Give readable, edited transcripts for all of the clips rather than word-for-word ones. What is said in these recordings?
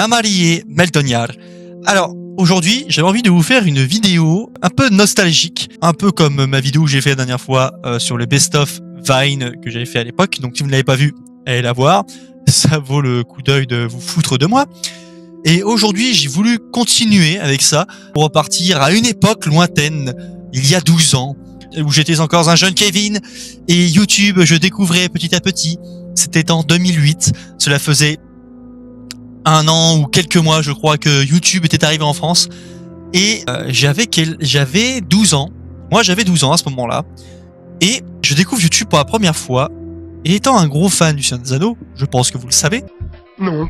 Namarie Meltoniar. Alors, aujourd'hui, j'avais envie de vous faire une vidéo un peu nostalgique, un peu comme ma vidéo que j'ai fait la dernière fois sur le best-of Vine que j'avais fait à l'époque. Donc, si vous ne l'avez pas vu, allez la voir. Ça vaut le coup d'œil de vous foutre de moi. Et aujourd'hui, j'ai voulu continuer avec ça pour repartir à une époque lointaine, il y a 12 ans, où j'étais encore un jeune Kevin et YouTube, je découvrais petit à petit. C'était en 2008. Cela faisait un an ou quelques mois, je crois, que YouTube était arrivé en France. Et j'avais 12 ans. Moi, j'avais 12 ans à ce moment-là. Et je découvre YouTube pour la première fois. Et étant un gros fan du Seigneur des Anneaux, je pense que vous le savez. Non.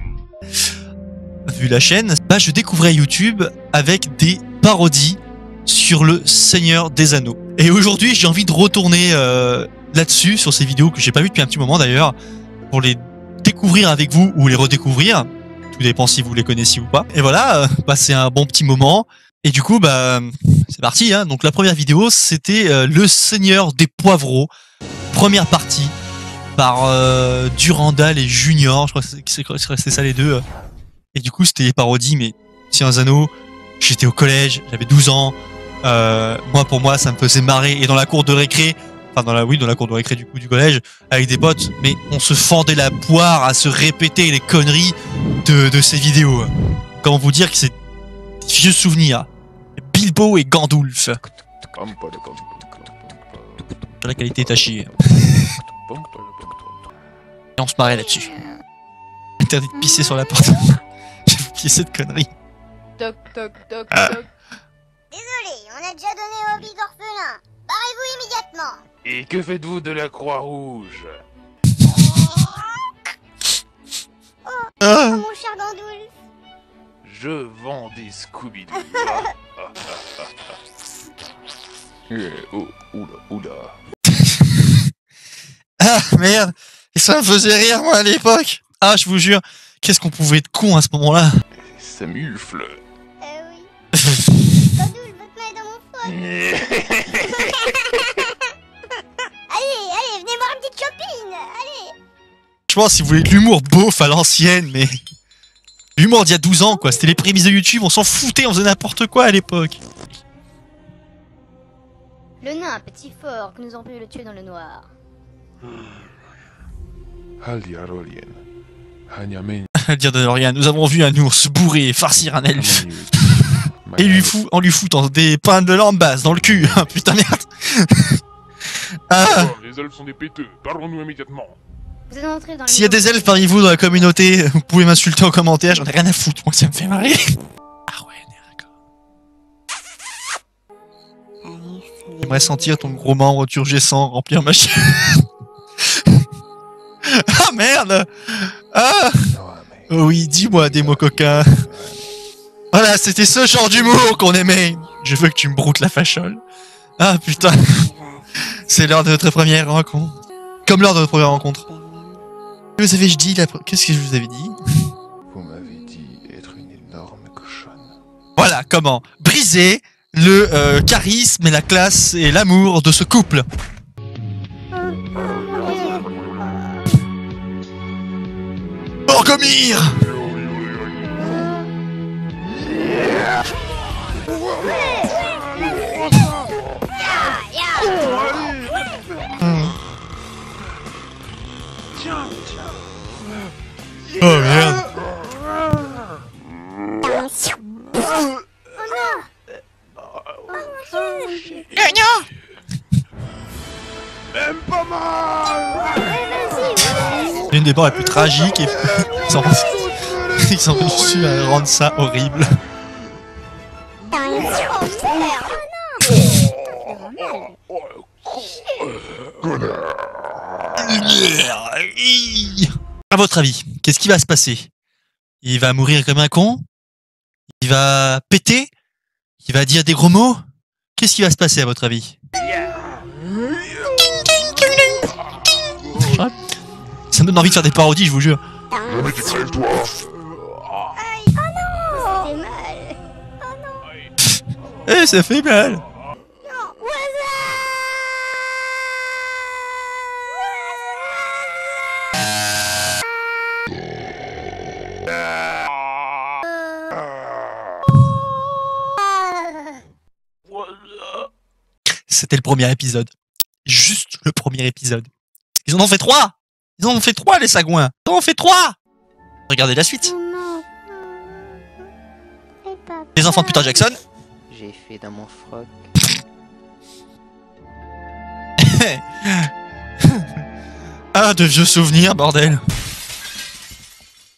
Vu la chaîne, bah, je découvrais YouTube avec des parodies sur le Seigneur des Anneaux. Et aujourd'hui, j'ai envie de retourner là-dessus, sur ces vidéos que j'ai pas vues depuis un petit moment d'ailleurs, pour les découvrir avec vous ou les redécouvrir. Tout dépend si vous les connaissiez ou pas. Et voilà, passer un bon petit moment. Et du coup, bah, c'est parti. Hein. Donc la première vidéo, c'était le Seigneur des Poivreaux, première partie par Durandal et Junior. Je crois que c'est ça les deux. Et du coup, c'était les parodies, mais Seigneur des Anneaux, j'étais au collège, j'avais 12 ans. Pour moi, ça me faisait marrer. Et dans la cour de récré, enfin dans la cour de récré du coup du collège, avec des potes, mais on se fendait la poire à se répéter les conneries de ces vidéos. Comment vous dire que c'est des vieux souvenirs. Bilbo et Gandulf. La qualité est à chier. Et on se marrait là-dessus. Interdit de pisser sur la porte. J'ai oublié cette connerie. Toc toc toc Ah. toc. Désolé, on a déjà donné Hobby d'orphelin. Barrez-vous immédiatement. Et que faites-vous de la Croix-Rouge? Ah. Oh, mon cher Gandulf. Je vends des Scooby-Doo. Oh, oula. Ah merde. Et ça me faisait rire moi à l'époque. Ah je vous jure, qu'est-ce qu'on pouvait être con à ce moment-là. Ça mufle. Oui. Gandulf, votre main est dans mon froc. Allez, venez voir une petite copine. Allez. Je pense si vous voulez de l'humour beauf à l'ancienne, mais l'humour d'il y a 12 ans quoi, c'était les prémices de YouTube, on s'en foutait, on faisait n'importe quoi à l'époque. Le nain, petit fort, que nous avons pu le tuer dans le noir. À dire de Lorian, nous avons vu un ours bourré farcir un elfe. Et en lui foutant des pains de lambas dans le cul. Ah, putain merde. Ah. Les elfes sont des péteux. Parlons-nous immédiatement. Vous êtes entré dans le S'il y a des elfes parmi vous dans la communauté, vous pouvez m'insulter en commentaire, j'en ai rien à foutre, moi ça me fait marrer. Ah ouais, d'accord. J'aimerais sentir ton gros membre turgescent remplir ma chaîne. Ah merde. Ah. Oh oui, dis-moi des mots coquins. Voilà, c'était ce genre d'humour qu'on aimait. Je veux que tu me broutes la fachole. Ah putain. C'est l'heure de notre première rencontre. Comme l'heure de notre première rencontre. Qu'est-ce que je vous avais dit? Vous m'avez dit être une énorme cochonne. Voilà, comment briser le charisme et la classe et l'amour de ce couple. Borgomir. Oh merde. Même pas mal. L'une des morts les plus tragiques et ils ont réussi à rendre ça horrible. À votre avis, qu'est-ce qui va se passer? Il va mourir comme un con? Il va péter? Il va dire des gros mots? Qu'est-ce qui va se passer à votre avis? Ça me donne envie de faire des parodies, je vous jure. Non mais tu crèves toi. C'est mal. Oh non. Eh, ça fait mal. c'était le premier épisode. Juste le premier épisode. Ils en ont fait 3. Ils en ont fait 3, les sagouins. Ils en ont fait 3. Regardez la suite. Maman. Fais pas Les enfants de peur. Peter Jackson. J'ai fait dans mon froc. Ah, de vieux souvenirs, bordel.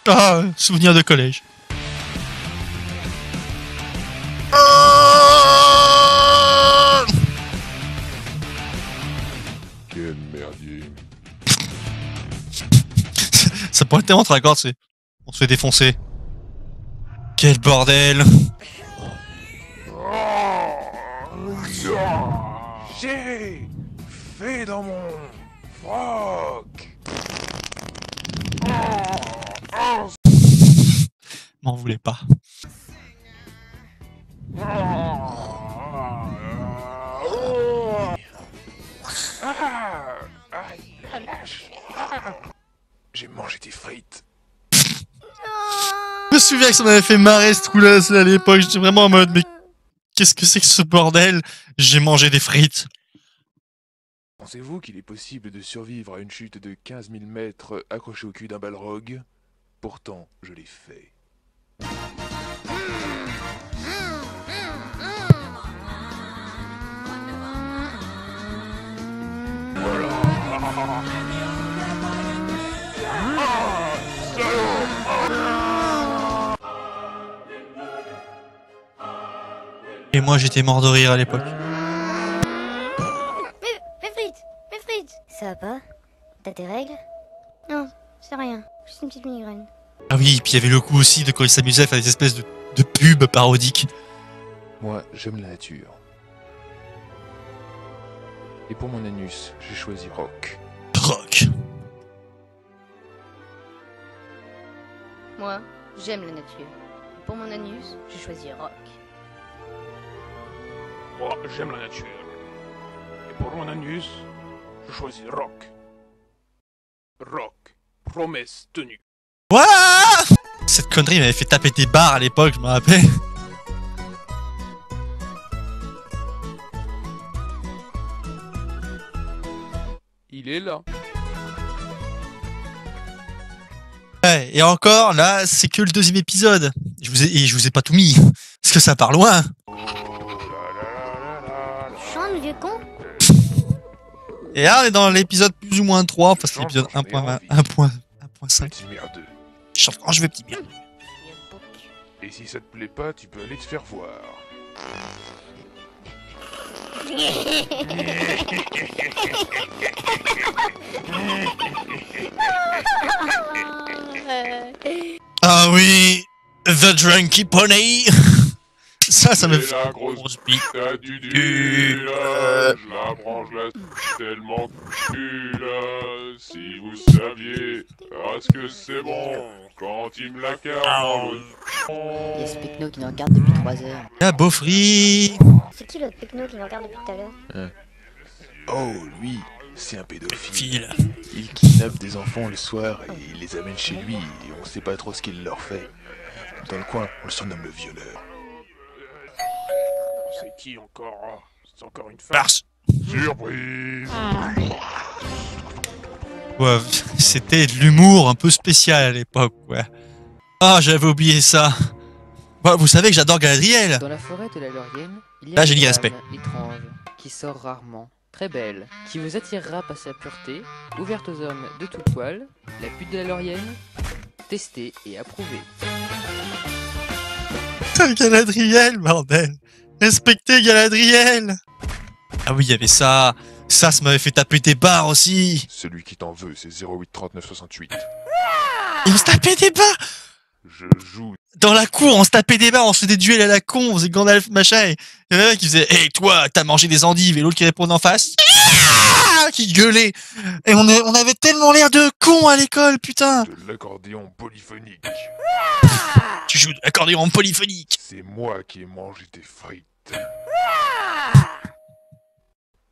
Ah, souvenirs de collège. Quel merdier. Ça pourrait être tellement très raccord, c'est. On se fait défoncer. Quel bordel. J'ai fait dans mon froc. M'en voulez pas. J'ai mangé tes frites. Je me souviens que ça m'avait fait marrer ce trou-là à l'époque. J'étais vraiment en mode, mais qu'est-ce que c'est que ce bordel? J'ai mangé des frites. Pensez-vous qu'il est possible de survivre à une chute de 15 000 mètres accroché au cul d'un balrog? Pourtant, je l'ai fait. Et moi, j'étais mort de rire à l'époque. Mes frites. Ça va pas? T'as tes règles? Non, c'est rien. Juste une petite migraine. Ah oui, puis il y avait le coup aussi de quand il s'amusait à faire des espèces de pubs parodiques. Moi, j'aime la nature. Et pour mon anus, j'ai choisi rock. Rock. Moi, j'aime la nature. Pour mon anus, j'ai choisi rock. Moi, j'aime la nature. Et pour mon anus, je choisis rock. Rock. Promesse tenue. Ouah! Cette connerie m'avait fait taper des barres à l'époque, je me rappelle. Il est là. Ouais, et encore, là, c'est que le deuxième épisode. Je vous ai pas tout mis. Parce que ça part loin. Tu chantes, vieux con? Et là, on est dans l'épisode plus ou moins 3, parce que l'épisode 1.5. Petit merdeux. Je chante quand je veux, petit bien. Et si ça te plaît pas, tu peux aller te faire voir. Ah oui, The Drunky Pony. Ça me fait la une grosse grosse bite. T'as du dur, je la branche là, tellement cool. Si vous saviez, parce que c'est bon, quand il me la carre. Il y a ce Pecno qui nous regarde depuis 3 heures. La Beaufry. C'est qui l'autre techno qui nous regarde depuis tout à l'heure? Oh, lui, c'est un pédophile. File. Il kidnappe des enfants le soir et il les amène chez lui et on sait pas trop ce qu'il leur fait. Dans le coin, on le surnomme le violeur. C'est qui encore? C'est encore une femme. Mars. Surprise! Ouais, c'était de l'humour un peu spécial à l'époque, ouais. Ah, j'avais oublié ça. Ouais, vous savez que j'adore Galadriel. Dans la forêt de la Laurienne, il y a Là, j'ai une dit femme respect. étrange qui sort rarement, très belle, qui vous attirera par sa pureté, ouverte aux hommes de tout poil, la pute de la Laurienne, testée et approuvée. Galadriel, bordel. Respectez Galadriel. Ah oui, il y avait ça. Ça m'avait fait taper des barres aussi. Celui qui t'en veut, c'est 08 39 68. Et on se tapait des barres. Je joue. Dans la cour, on se tapait des barres, on se faisait des duels à la con, on faisait Gandalf machin. Et il y en a un qui faisait hey, toi, t'as mangé des endives. Et l'autre qui répondait en face. Qui gueulait. Et on avait tellement l'air de cons à l'école, putain. De l'accordéon polyphonique. Tu joues de l'accordéon polyphonique. C'est moi qui ai mangé tes frites.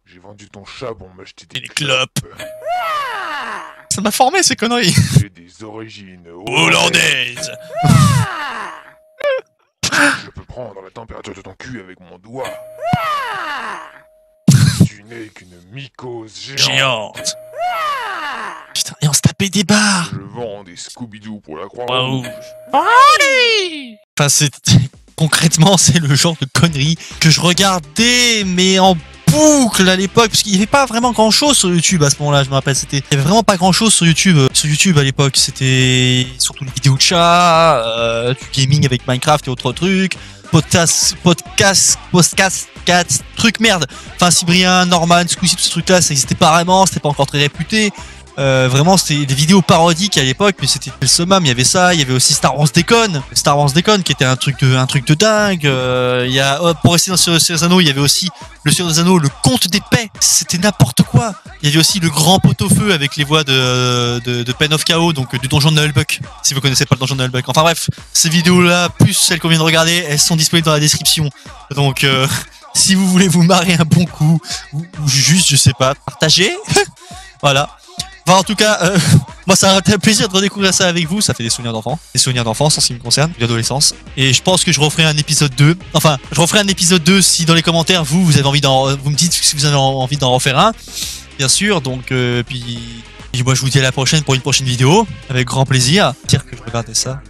J'ai vendu ton chat pour m'acheter des Des clopes. Ça m'a formé ces conneries. J'ai des origines Hollandaise. Je peux prendre la température de ton cul avec mon doigt. Tu n'es qu'une mycose géante. géante. Putain, et on se tapait des barres. Je vends des Scooby-Doo pour la croix Waouh. rouge. Enfin, concrètement, c'est le genre de conneries que je regardais, mais en boucle à l'époque, parce qu'il n'y avait pas vraiment grand chose sur YouTube à ce moment-là, je me rappelle. Il y avait vraiment pas grand chose sur YouTube à l'époque. C'était surtout les vidéos de chat, du gaming avec Minecraft et autres trucs, podcast, trucs merde. Enfin, Cybrien, Norman, Squeezie, tous ces trucs-là, ça n'existait pas vraiment, c'était pas encore très réputé. Vraiment, c'était des vidéos parodiques à l'époque, mais c'était le summum. Il y avait ça, il y avait aussi Star Wars Déconne, qui était un truc de dingue. Il y a, pour rester sur le Seigneur des Anneaux, il y avait aussi le Seigneur des Anneaux, le Conte d'Épée. C'était n'importe quoi. Il y avait aussi le Grand Pot-au-Feu avec les voix de Pen of Chaos, donc du donjon de Nullbuck. Si vous connaissez pas le donjon de Nullbuck. Enfin bref, ces vidéos-là, plus celles qu'on vient de regarder, elles sont disponibles dans la description. Donc, si vous voulez vous marrer un bon coup, ou juste, je sais pas, partager. Voilà. Enfin, en tout cas, moi ça a été un plaisir de redécouvrir ça avec vous. Ça fait des souvenirs d'enfance en ce qui me concerne, d'adolescence. Et je pense que je referai un épisode 2. Enfin, je referai un épisode 2 si dans les commentaires vous avez envie vous me dites si vous avez envie d'en refaire un, bien sûr. Donc puis moi je vous dis à la prochaine pour une prochaine vidéo avec grand plaisir. Dire que je regardais ça.